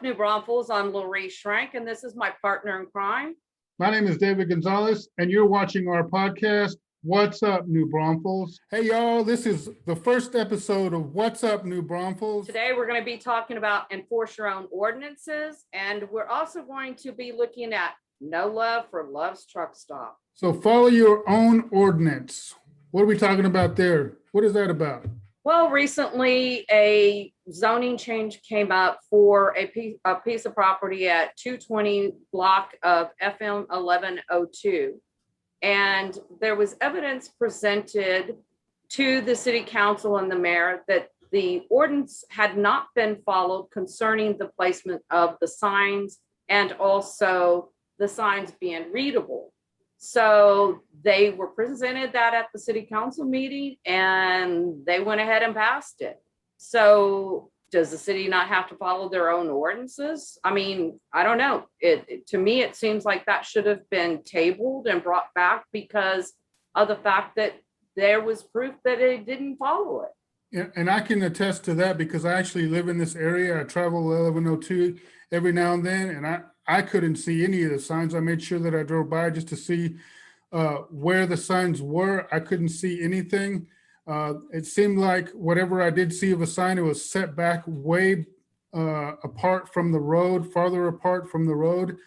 up, New Braunfels? I'm Louise Schrank, and this is my partner in crime. My name is David Gonzalez, and you're watching our podcast, What's Up, New Braunfels? Hey, y'all, this is the first episode of What's Up, New Braunfels. Today, we're going to be talking about enforce your own ordinances, and we're also going to be looking at No Love for Love's Truck Stop. So follow your own ordinance. What are we talking about there? What is that about? Well, recently, a zoning change came up for a piece of property at 220 block of FM 1102. And there was evidence presented to the city council and the mayor that the ordinance had not been followed concerning the placement of the signs and also the signs being readable. So they were presented that at the city council meeting and they went ahead and passed it. So does the city not have to follow their own ordinances? I mean, I don't know. To me, it seems like that should have been tabled and brought back because of the fact that there was proof that it didn't follow it. Yeah, and I can attest to that because I actually live in this area. I travel 1102 every now and then, and I couldn't see any of the signs. I made sure that I drove by just to see where the signs were. I couldn't see anything. It seemed like whatever I did see of a sign, it was set back way apart from the road, farther apart from the road.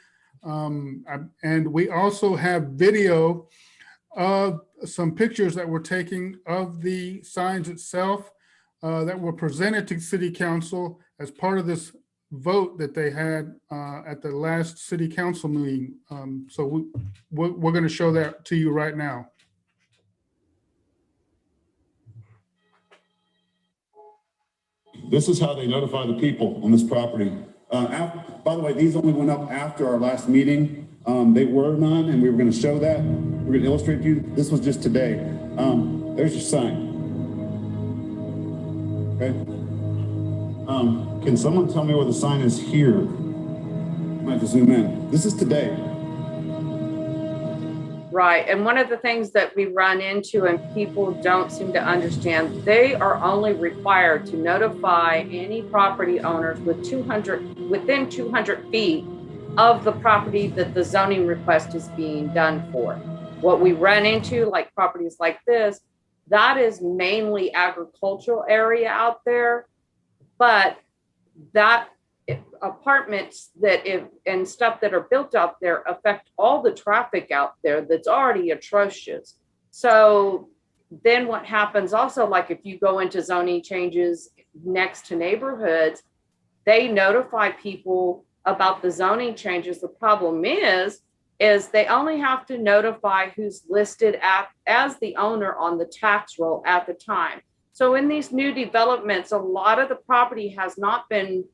And we also have video of some pictures that were taken of the signs itself that were presented to city council as part of this vote that they had at the last city council meeting. So we're going to show that to you right now. This is how they notify the people on this property. By the way, these only went up after our last meeting. They were none, and we were going to show that. We're going to illustrate to you. This was just today. There's your sign. Okay. Can someone tell me where the sign is here? I might have to zoom in. This is today. Right. And one of the things that we run into and people don't seem to understand, they are only required to notify any property owners within 200 feet of the property that the zoning request is being done for. What we run into, like properties like this, that is mainly agricultural area out there, but that apartments and stuff that are built out there affect all the traffic out there that's already atrocious. So then what happens also, like if you go into zoning changes next to neighborhoods, they notify people about the zoning changes. The problem is they only have to notify who's listed as the owner on the tax roll at the time. So in these new developments, a lot of the property has not been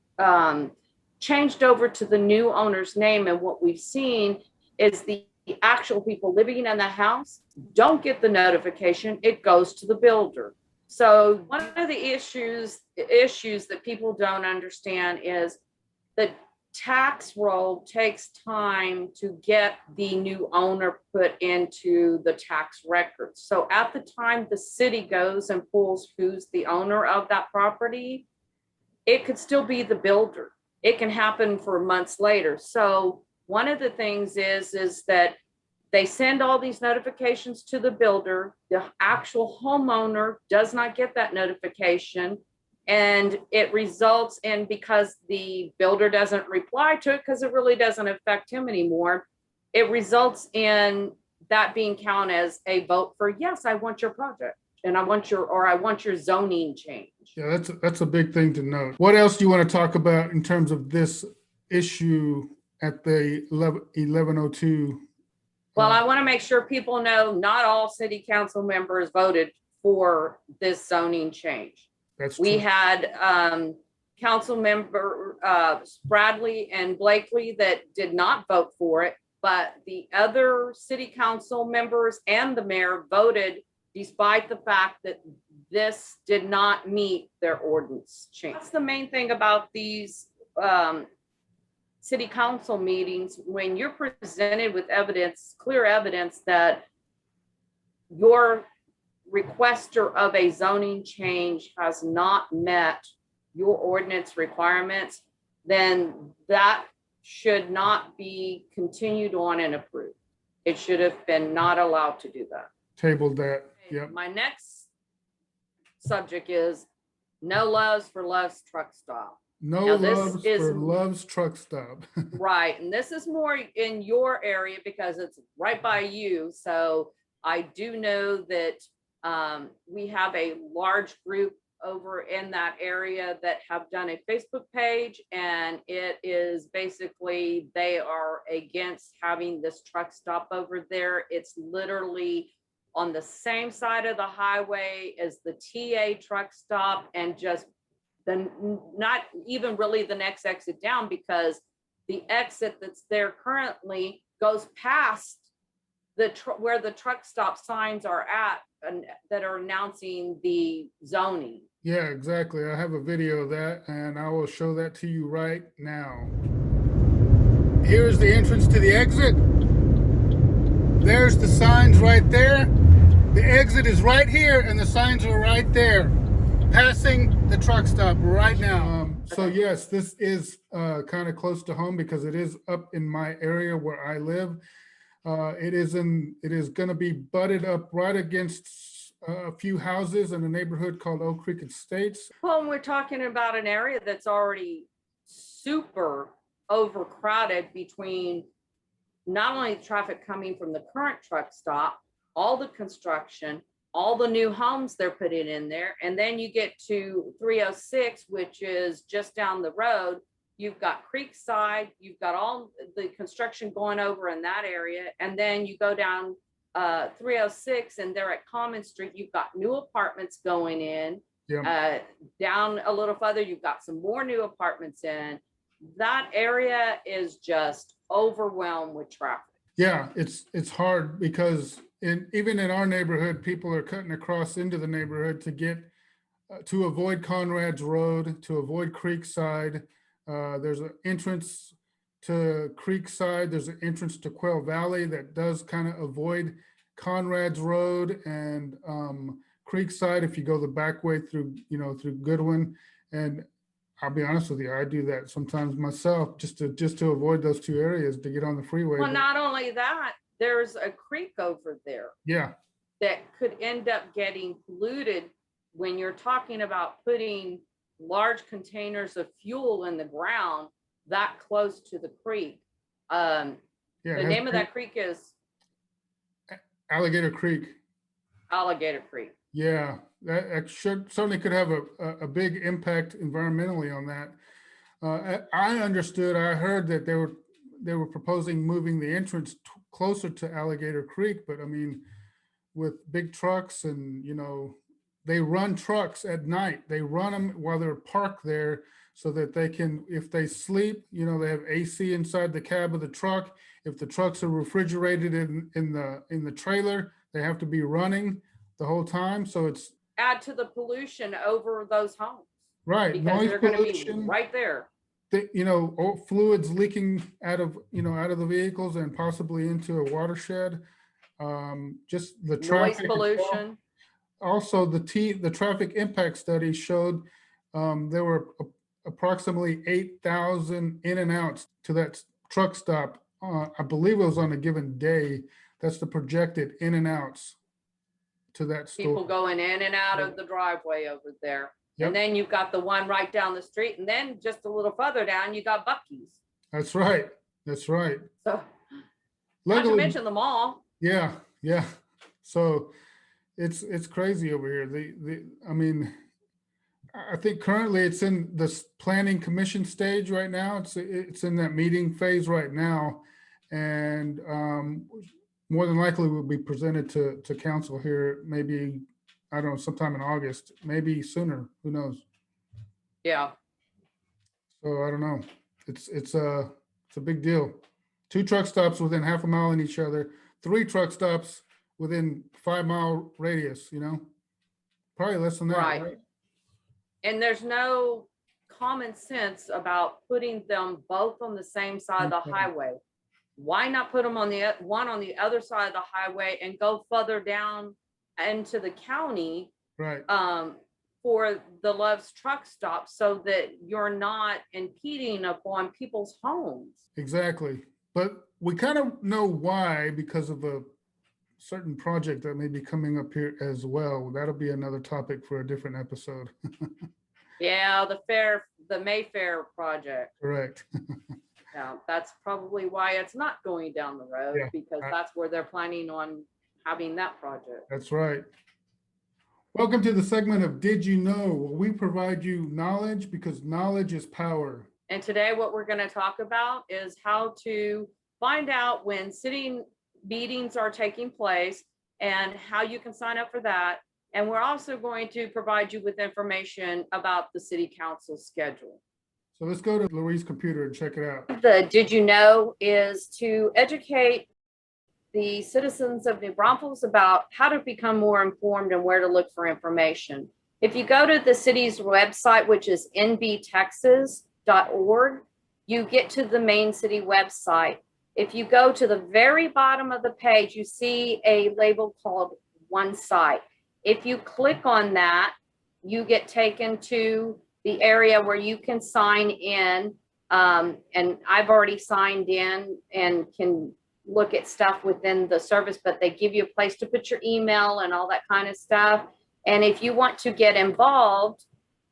changed over to the new owner's name. And what we've seen is the actual people living in the house don't get the notification. It goes to the builder. So one of the issues that people don't understand is the tax roll takes time to get the new owner put into the tax records. So at the time the city goes and pulls who's the owner of that property, it could still be the builder. It can happen for months later. So one of the things is that they send all these notifications to the builder. The actual homeowner does not get that notification. And it results in, because the builder doesn't reply to it, because it really doesn't affect him anymore, it results in that being counted as a vote for, yes, I want your project. And I want your zoning change. Yeah, that's a big thing to note. What else do you want to talk about in terms of this issue at the 1102? Well, I want to make sure people know not all city council members voted for this zoning change. That's we true. had council member Bradley and Blakely that did not vote for it, but the other city council members and the mayor voted despite the fact that this did not meet their ordinance change. That's the main thing about these city council meetings. When you're presented with evidence, clear evidence that your requester of a zoning change has not met your ordinance requirements, then that should not be continued on and approved. It should have been not allowed to do that. Tabled that. Yep. My next subject is no loves for Love's truck stop. No Now, this loves is- for Love's truck stop. Right, and this is more in your area because it's right by you. So I do know that we have a large group over in that area that have done a Facebook page, and it is basically they are against having this truck stop over there. It's literally on the same side of the highway as the TA truck stop, and just not even really the next exit down, because the exit that's there currently goes past where the truck stop signs are at, and that are announcing the zoning. Yeah, exactly. I have a video of that, and I will show that to you right now. Here's the entrance to the exit. There's the signs right there. The exit is right here, and the signs are right there, passing the truck stop right now. So yes, this is kind of close to home because it is up in my area where I live. It is going to be butted up right against a few houses in a neighborhood called Oak Creek Estates. Well, we're talking about an area that's already super overcrowded between not only the traffic coming from the current truck stop, all the construction, all the new homes they're putting in there. And then you get to 306, which is just down the road. You've got Creekside, you've got all the construction going over in that area. And then you go down 306 and they're at Common Street. You've got new apartments going in. Yeah. Down a little further, you've got some more new apartments in. That area is just overwhelmed with traffic. Yeah, it's hard because even in our neighborhood, people are cutting across into the neighborhood to get to avoid Conrad's Road, to avoid Creekside. There's an entrance to Creekside. There's an entrance to Quail Valley that does kind of avoid Conrad's Road and Creekside if you go the back way through, through Goodwin. And I'll be honest with you, I do that sometimes myself just to avoid those two areas to get on the freeway. Well, not only that, there's a creek over there. Yeah. That could end up getting polluted when you're talking about putting large containers of fuel in the ground that close to the creek. The name of that creek is Alligator Creek. Alligator Creek. Yeah, that certainly could have a big impact environmentally on that. I heard that they were proposing moving the entrance closer to Alligator Creek, but I mean, with big trucks and, they run trucks at night. They run them while they're parked there so that they can, if they sleep, they have AC inside the cab of the truck. If the trucks are refrigerated in the trailer, they have to be running the whole time. So it's add to the pollution over those homes. Right. Because Noise they're going to be pollution, right there. Fluids leaking out of the vehicles and possibly into a watershed. Just the traffic. Noise pollution. Also, the traffic impact study showed there were approximately 8,000 in and outs to that truck stop. I believe it was on a given day. That's the projected in and outs to that store. People going in and out of the driveway over there. Yep. And then you've got the one right down the street, and then just a little further down, you got Buc-ee's. That's right. So, not to mention the mall. Yeah. So it's crazy over here. I think currently it's in the planning commission stage right now. It's in that meeting phase right now, and more than likely will be presented to council here. Maybe, I don't know, sometime in August, maybe sooner. Who knows? Yeah. So I don't know. It's a big deal. 2 truck stops within half a mile of each other. 3 truck stops within 5-mile radius. Probably less than that. Right? And there's no common sense about putting them both on the same side of the highway. Why not put them on one on the other side of the highway and go further down into the county? Right. for the Love's truck stop so that you're not impeding upon people's homes. Exactly. But we kind of know why, because of a certain project that may be coming up here as well. That'll be another topic for a different episode. Yeah, the Mayfair project. Correct. Yeah, that's probably why it's not going down the road, Yeah, because that's where they're planning on having that project. That's right. Welcome to the segment of Did You Know? Where we provide you knowledge because knowledge is power. And today what we're going to talk about is how to find out when city meetings are taking place and how you can sign up for that. And we're also going to provide you with information about the city council schedule. So let's go to Louise Computer and check it out. The Did You Know is to educate the citizens of New Braunfels about how to become more informed and where to look for information. If you go to the city's website, which is nbtexas.org, you get to the main city website. If you go to the very bottom of the page, you see a label called One Site. If you click on that, you get taken to the area where you can sign in. And I've already signed in and can look at stuff within the service, but they give you a place to put your email and all that kind of stuff. And if you want to get involved,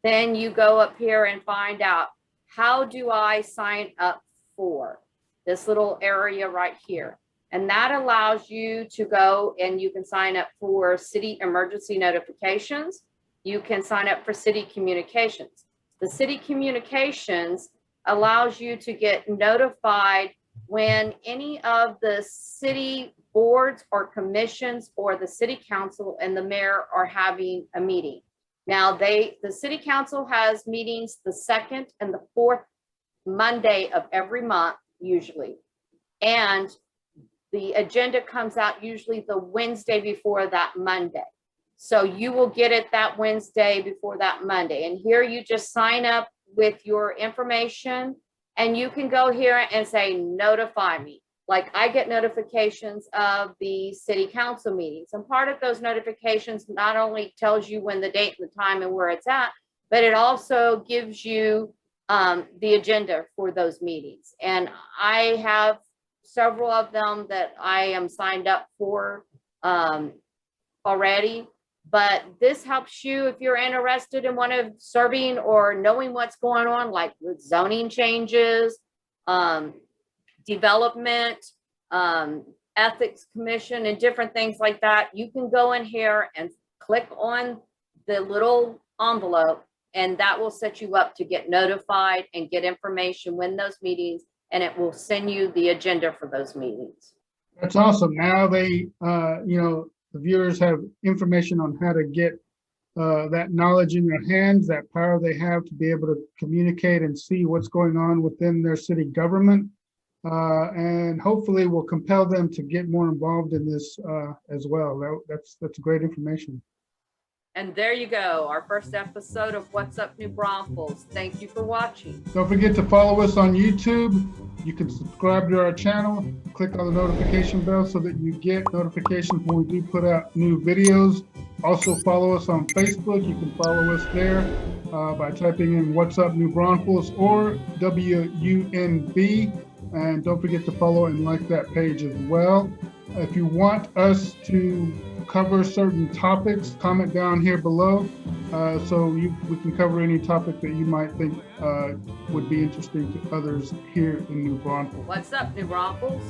then you go up here and find out, how do I sign up for this little area right here? And that allows you to go and you can sign up for city emergency notifications. You can sign up for city communications. The city communications allows you to get notified when any of the city boards or commissions or the city council and the mayor are having a meeting. Now the city council has meetings the 2nd and the 4th Monday of every month, usually. And the agenda comes out usually the Wednesday before that Monday. So you will get it that Wednesday before that Monday. And here you just sign up with your information and you can go here and say, notify me. Like I get notifications of the city council meetings. And part of those notifications not only tells you when the date and the time and where it's at, but it also gives you the agenda for those meetings. And I have several of them that I am signed up for already. But this helps you if you're interested in one of serving or knowing what's going on, like with zoning changes, development, ethics commission, and different things like that. You can go in here and click on the little envelope, and that will set you up to get notified and get information when those meetings, and it will send you the agenda for those meetings. That's awesome. Now they, the viewers have information on how to get that knowledge in their hands, that power they have to be able to communicate and see what's going on within their city government. And hopefully will compel them to get more involved in this as well. That's great information. And there you go, our first episode of What's Up New Braunfels. Thank you for watching. Don't forget to follow us on YouTube. You can subscribe to our channel, click on the notification bell so that you get notifications when we do put out new videos. Also follow us on Facebook. You can follow us there by typing in What's Up New Braunfels or WUNB. And don't forget to follow and like that page as well. If you want us to cover certain topics, comment down here below so we can cover any topic that you might think would be interesting to others here in New Braunfels. What's up, New Braunfels?